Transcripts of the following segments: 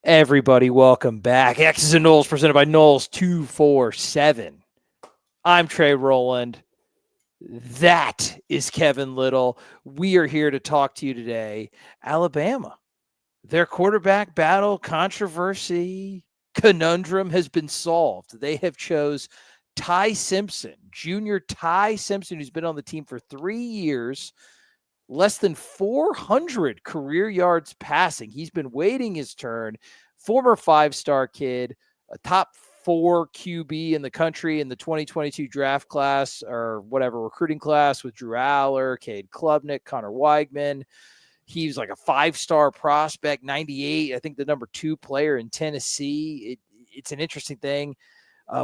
Everybody, welcome back. X's and Knowles presented by Knowles 247. I'm Trey Rowland. That is Kevin Little. We are here to talk to you today. Alabama, their quarterback battle, controversy, conundrum has been solved. They have chose Ty Simpson, junior Ty Simpson, who's been on the team for 3 years. Less than 400 career yards passing. He's been waiting his turn. Former five-star kid, a top 4 QB in the country in the 2022 draft class or whatever recruiting class with Drew Aller, Cade Klubnik, Connor Weigman. He's like a 5-star prospect, 98. I think the number 2 player in Tennessee. It's an interesting thing.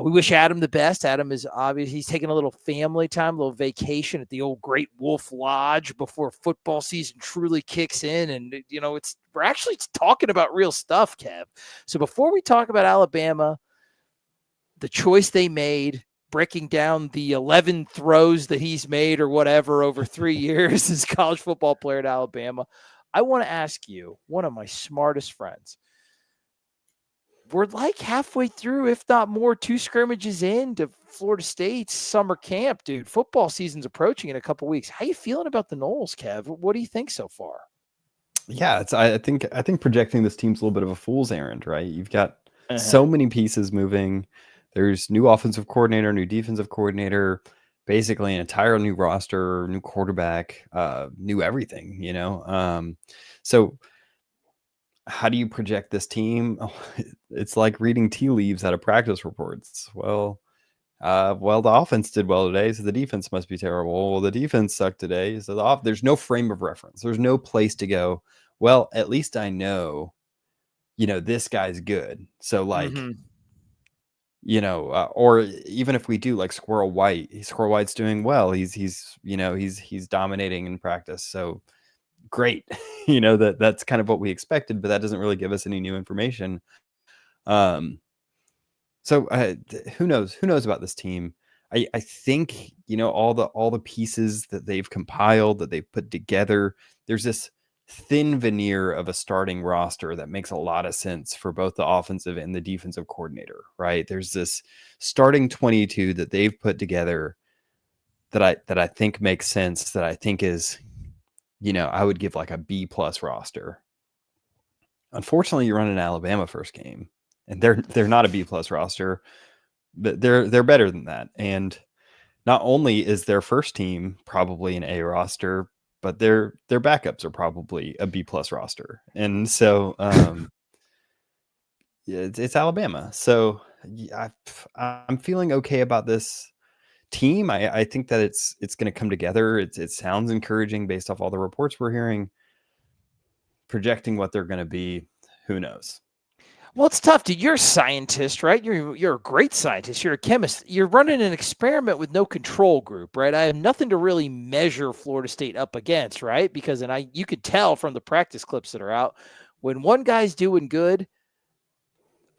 We wish Adam the best. Adam is obvious. He's taking a little family time, a little vacation at the old Great Wolf Lodge before football season truly kicks in. And, we're actually talking about real stuff, Kev. So before we talk about Alabama, the choice they made, breaking down the 11 throws that he's made or whatever over 3 years as a college football player at Alabama, I want to ask you, one of my smartest friends, we're like halfway through, if not more, 2 scrimmages into Florida State's summer camp, dude. Football season's approaching in a couple weeks. How you feeling about the Noles, Kev? What do you think so far? Yeah, I think projecting this team's a little bit of a fool's errand, right? You've got so many pieces moving. There's new offensive coordinator, new defensive coordinator, basically an entire new roster, new quarterback, new everything, So how do you project this team? It's like reading tea leaves out of practice reports. Well, the offense did well today, so the defense must be terrible. Well, the defense sucked today, so there's no frame of reference. There's no place to go. Well, at least I know, this guy's good. So or even if we do like Squirrel White's doing well. He's dominating in practice. So great. That's kind of what we expected, but that doesn't really give us any new information. So who knows about this team? I think, all the pieces that they've compiled, that they've put together, there's this thin veneer of a starting roster that makes a lot of sense for both the offensive and the defensive coordinator, right? There's this starting 22 that they've put together that I think makes sense, that I think is, I would give like a B+ roster. Unfortunately, you run an Alabama first game, and they're not a B+ roster, but they're better than that. And not only is their first team probably an A roster, but their backups are probably a B+ roster. And so it's Alabama. So I'm feeling okay about this team. I think that it's going to come together. It sounds encouraging based off all the reports we're hearing. Projecting what they're going to be, who knows? Well, it's tough, dude. You're a scientist, right? You're a great scientist. You're a chemist. You're running an experiment with no control group, right? I have nothing to really measure Florida State up against, right? Because you could tell from the practice clips that are out, when one guy's doing good,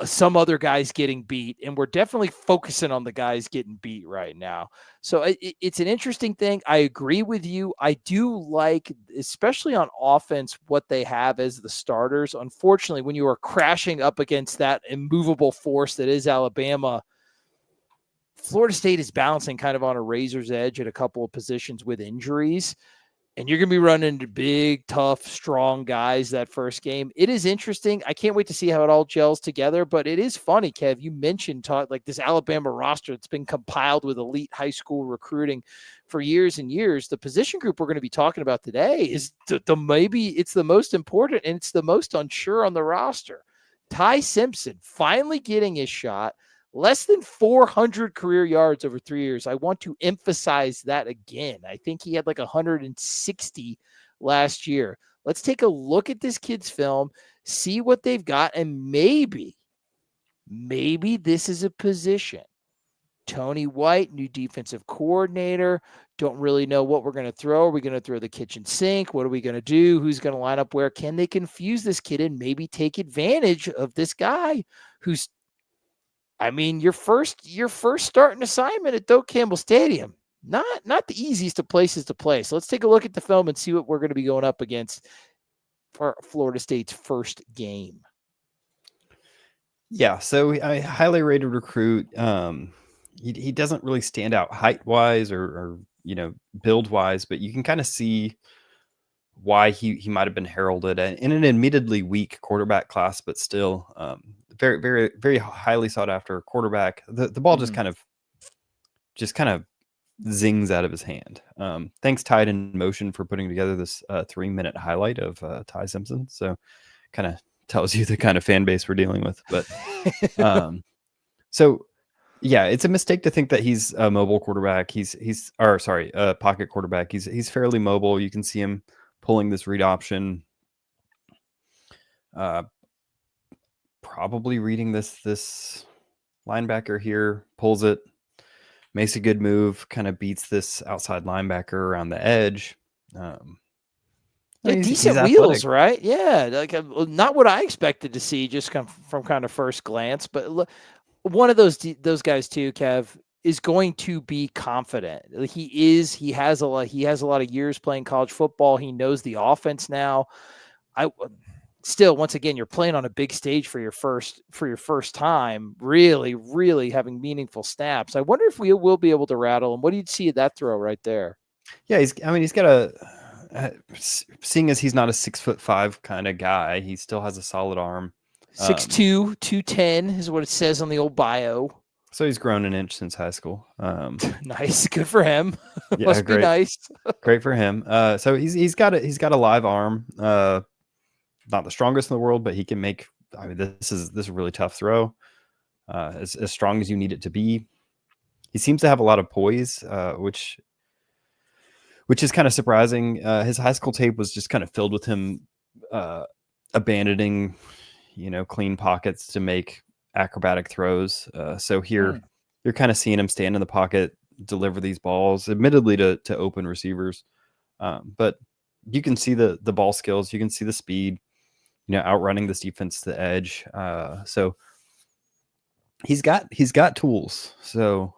some other guys getting beat, and we're definitely focusing on the guys getting beat right now. So it's an interesting thing. I agree with you. I do like, especially on offense, what they have as the starters. Unfortunately, when you are crashing up against that immovable force that is Alabama, Florida State is balancing kind of on a razor's edge at a couple of positions with injuries. And you're going to be running into big, tough, strong guys that first game. It is interesting. I can't wait to see how it all gels together. But it is funny, Kev. You mentioned like this Alabama roster that's been compiled with elite high school recruiting for years and years. The position group we're going to be talking about today is maybe it's the most important and it's the most unsure on the roster. Ty Simpson finally getting his shot. Less than 400 career yards over 3 years. I want to emphasize that again. I think he had like 160 last year. Let's take a look at this kid's film, see what they've got, and maybe this is a position. Tony White, new defensive coordinator. Don't really know what we're going to throw. Are we going to throw the kitchen sink? What are we going to do? Who's going to line up where? Can they confuse this kid and maybe take advantage of this guy who's your first starting assignment at Doak Campbell Stadium, not the easiest of places to play. So let's take a look at the film and see what we're going to be going up against for Florida State's first game. Yeah, so highly rated recruit. He doesn't really stand out height wise or build wise, but you can kind of see why he might have been heralded in an admittedly weak quarterback class, but still very very very highly sought after quarterback. The ball Mhm. just kind of zings out of his hand. Thanks Tide in Motion for putting together this 3-minute highlight of Ty Simpson. So kind of tells you the kind of fan base we're dealing with. But um, so yeah, it's a mistake to think that he's a mobile quarterback. He's or sorry, a pocket quarterback. He's fairly mobile. You can see him pulling this read option. Uh, Probably reading this linebacker here, pulls it, makes a good move, kind of beats this outside linebacker around the edge. Um, Yeah, he's decent athletic. wheels, right? Yeah, like not what I expected to see just from kind of first glance, but one of those guys too, Kev, is going to be confident. Like he is. He has a lot. He has a lot of years playing college football. He knows the offense now. I still, once again, you're playing on a big stage for your first time. Really, really having meaningful snaps. I wonder if we will be able to rattle him. What do you see of that throw right there? Yeah, he's got seeing as he's not a 6'5" kind of guy, he still has a solid arm. 6'2", 210 is what it says on the old bio. So he's grown an inch since high school. Nice, good for him. Yeah, Must be great, nice. great for him. So he's got a live arm. Not the strongest in the world, but he can make. I mean, this is a really tough throw. As strong as you need it to be. He seems to have a lot of poise, which is kind of surprising. His high school tape was just kind of filled with him uh, abandoning, clean pockets to make acrobatic throws. So Hmm. here, you're kind of seeing him stand in the pocket, deliver these balls, admittedly to open receivers, but you can see the ball skills, you can see the speed, outrunning this defense to the edge. So he's got tools. So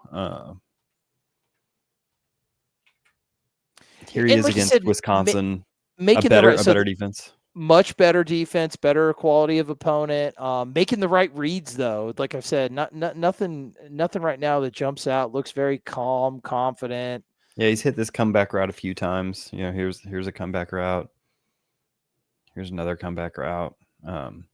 here he And is like you against said, Wisconsin, a making the better right a so better defense. much better defense, better quality of opponent, making the right reads though. Like I've said, nothing right now that jumps out. Looks very calm, confident. Yeah, he's hit this comeback route a few times. Here's a comeback route. Here's another comeback route. Um,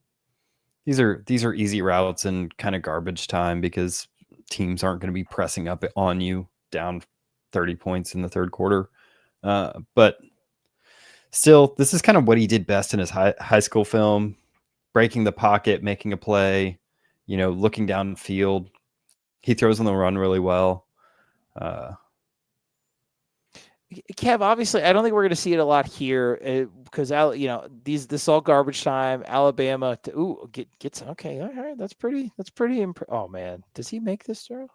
these are easy routes and kind of garbage time because teams aren't going to be pressing up on you down 30 points in the third quarter. But still, this is kind of what he did best in his high school film: breaking the pocket, making a play, looking down the field. He throws on the run really well. Uh, Kev, obviously, I don't think we're going to see it a lot here because this is all garbage time. Alabama, gets okay. All right, that's pretty. Oh man, does he make this throw?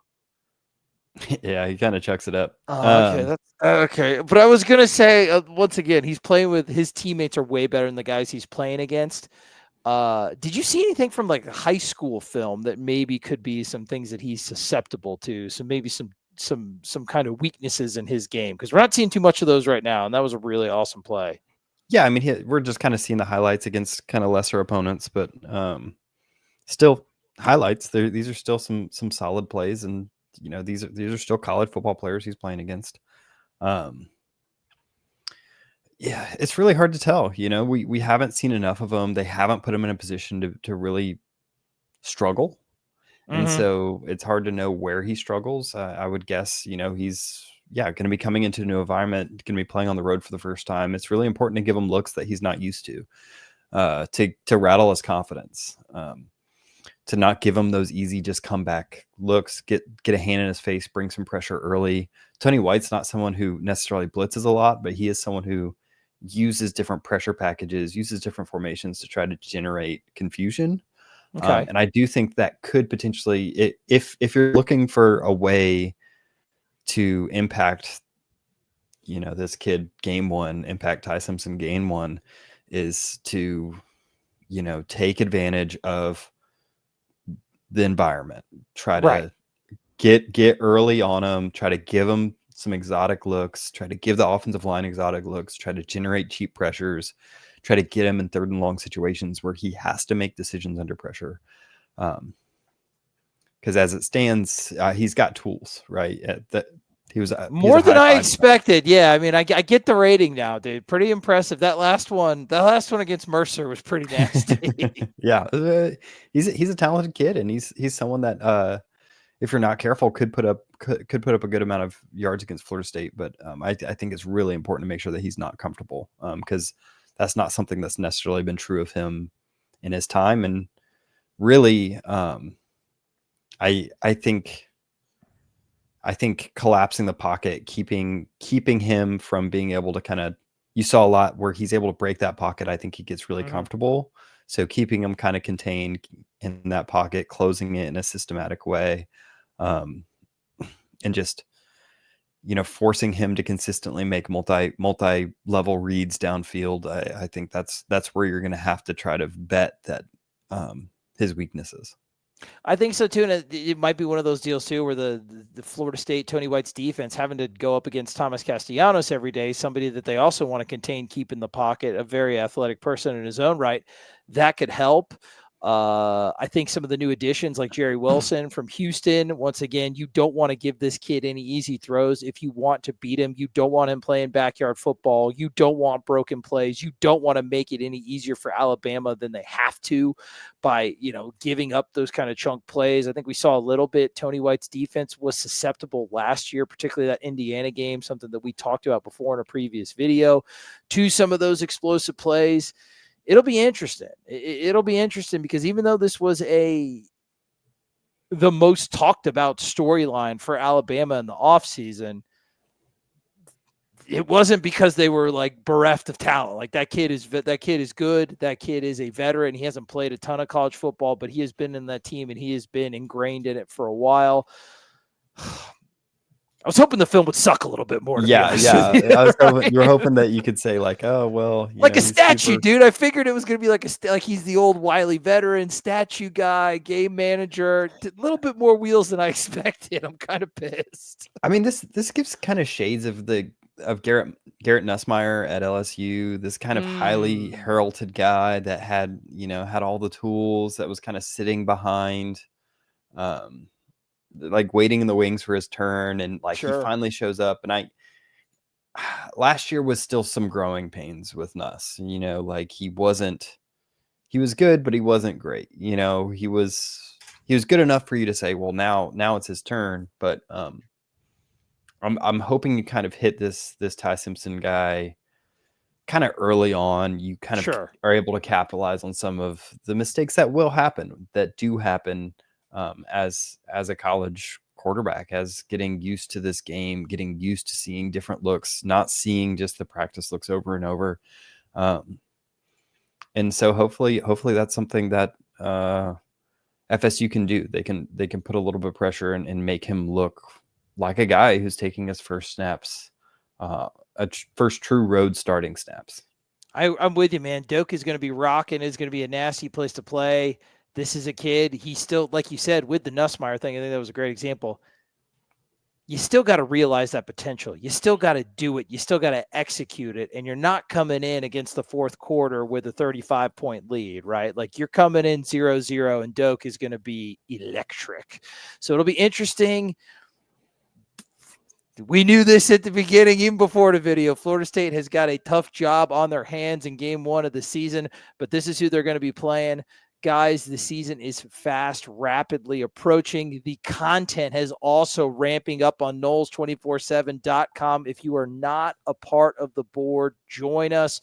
yeah, he kind of chucks it up. Oh, okay, that's okay. But I was gonna say once again, he's playing with his teammates are way better than the guys he's playing against. Did you see anything from like a high school film that maybe could be some things that he's susceptible to? So maybe some kind of weaknesses in his game because we're not seeing too much of those right now, and that was a really awesome play. Yeah, I mean, we're just kind of seeing the highlights against kind of lesser opponents, but still highlights. These are still some solid plays, and these are still college football players he's playing against. Um, yeah, it's really hard to tell. We haven't seen enough of them. They haven't put him in a position to really struggle, and Mm-hmm. so it's hard to know where he struggles. I would guess he's going to be coming into a new environment, going to be playing on the road for the first time. It's really important to give him looks that he's not used to rattle his confidence. To not give him those easy just comeback looks, get a hand in his face, bring some pressure early. Tony White's not someone who necessarily blitzes a lot, but he is someone who uses different pressure packages, uses different formations to try to generate confusion. Okay. And I do think that could potentially, if you're looking for a way to impact, this kid game one, impact Ty Simpson game one, is to, take advantage of the environment. Try Right. to get early on them. Try to give them some exotic looks. Try to give the offensive line exotic looks. Try to generate cheap pressures. Try to get him in third and long situations where he has to make decisions under pressure. Because as it stands, he's got tools, right? He was More a than high I five. expected. Yeah, I mean, I get the rating now, dude. Pretty impressive. That last one against Mercer was pretty nasty. Yeah, he's a talented kid, and he's someone that if you're not careful could put up a good amount of yards against Florida State. But I think it's really important to make sure that he's not comfortable, because that's not something that's necessarily been true of him in his time. And really, I think collapsing the pocket, keeping him from being able to kind of, you saw a lot where he's able to break that pocket. I think he gets really comfortable. So keeping him kind of contained in that pocket, closing it in a systematic way, and just, forcing him to consistently make multi-level reads downfield. I think that's where you're going to have to try to vet that his weaknesses. I think so too, and it might be one of those deals too, where the Florida State Tony White's defense having to go up against Thomas Castellanos every day, somebody that they also want to contain, keep in the pocket, a very athletic person in his own right, that could help. I think some of the new additions like Jerry Wilson from Houston, once again, you don't want to give this kid any easy throws. If you want to beat him, you don't want him playing backyard football. You don't want broken plays. You don't want to make it any easier for Alabama than they have to by, giving up those kind of chunk plays. I think we saw a little bit. Tony White's defense was susceptible last year, particularly that Indiana game, something that we talked about before in a previous video, to some of those explosive plays. It'll be interesting. It'll be interesting because even though this was the most talked about storyline for Alabama in the offseason, it wasn't because they were like bereft of talent. Like that kid is good. That kid is a veteran. He hasn't played a ton of college football, but he has been in that team and he has been ingrained in it for a while. I was hoping the film would suck a little bit more. Yeah. You were hoping that you could say like, oh well, like a statue, dude. I figured it was going to be like he's the old wily veteran statue guy, game manager. A little bit more wheels than I expected. I'm kind of pissed. I mean, this gives kind of shades of Garrett Nussmeier at LSU. This kind of highly heralded guy that had all the tools, that was kind of sitting behind, like waiting in the wings for his turn, and like he finally shows up. And last year was still some growing pains with Nuss. Like he was good, but he wasn't great. He was good enough for you to say, well, now it's his turn. But I'm hoping you kind of hit this Ty Simpson guy kind of early on. You kind of are able to capitalize on some of the mistakes that do happen as a college quarterback, as getting used to this game, getting used to seeing different looks, not seeing just the practice looks over and over. And so hopefully that's something that FSU can do. They can put a little bit of pressure and make him look like a guy who's taking his first snaps, first true road starting snaps. I'm with you, man. Doak is going to be rocking. It's going to be a nasty place to play. This is a kid. He's still, like you said, with the Nussmeier thing, I think that was a great example. You still got to realize that potential. You still got to do it. You still got to execute it. And you're not coming in against the fourth quarter with a 35-point lead, right? Like you're coming in 0-0 and Doak is going to be electric. So it'll be interesting. We knew this at the beginning, even before the video. Florida State has got a tough job on their hands in game one of the season, but this is who they're going to be playing. Guys, the season is fast, rapidly approaching. The content has also ramping up on Noles247.com. If you are not a part of the board, join us.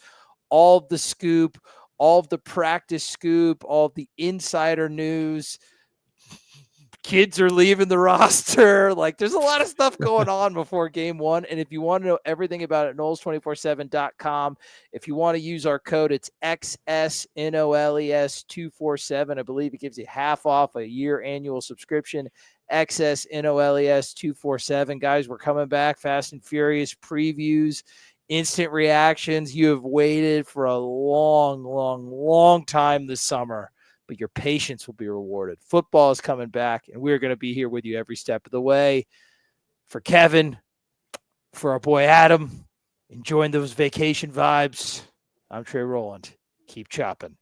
All of the scoop, all of the practice scoop, all of the insider news. Kids are leaving the roster. Like there's a lot of stuff going on before game one. And if you want to know everything about it, Noles247.com. If you want to use our code, it's XSNOLES247. I believe it gives you half off a year annual subscription. XSNOLES247. Guys, we're coming back. Fast and Furious previews, instant reactions. You have waited for a long, long, long time this summer, but your patience will be rewarded. Football is coming back, and we're going to be here with you every step of the way. For Kevin, for our boy Adam, enjoying those vacation vibes, I'm Trey Rowland. Keep chopping.